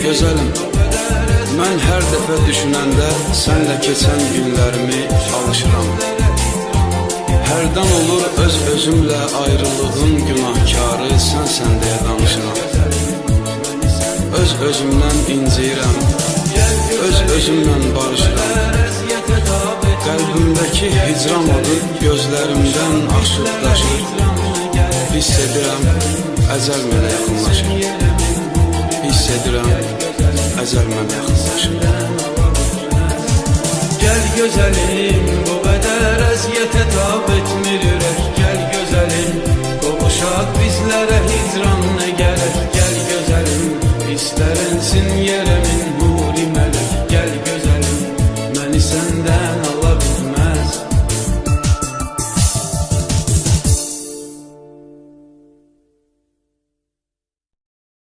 gözəlim, mən hər dəfə düşünəndə sənlə keçən günlərimi alışıram. Hərdən olur öz-özümlə ayrılığın günahkarı sənsən deyə danışıram. Öz-özümdən inciyirəm, öz-özümlə barışıram. Qəlbimdəki hicran odu gözlərimdən aşıb daşır. Hiss edirəm, əcəl mənə yaxınlaşır. Hiss edirəm, əcəl mənə yaxınlaşır. Gəl gözəlim, bu qədər əziyyətə tab etmir ürək. Gəl gözəlim, qovuşaq bizlərə hicran.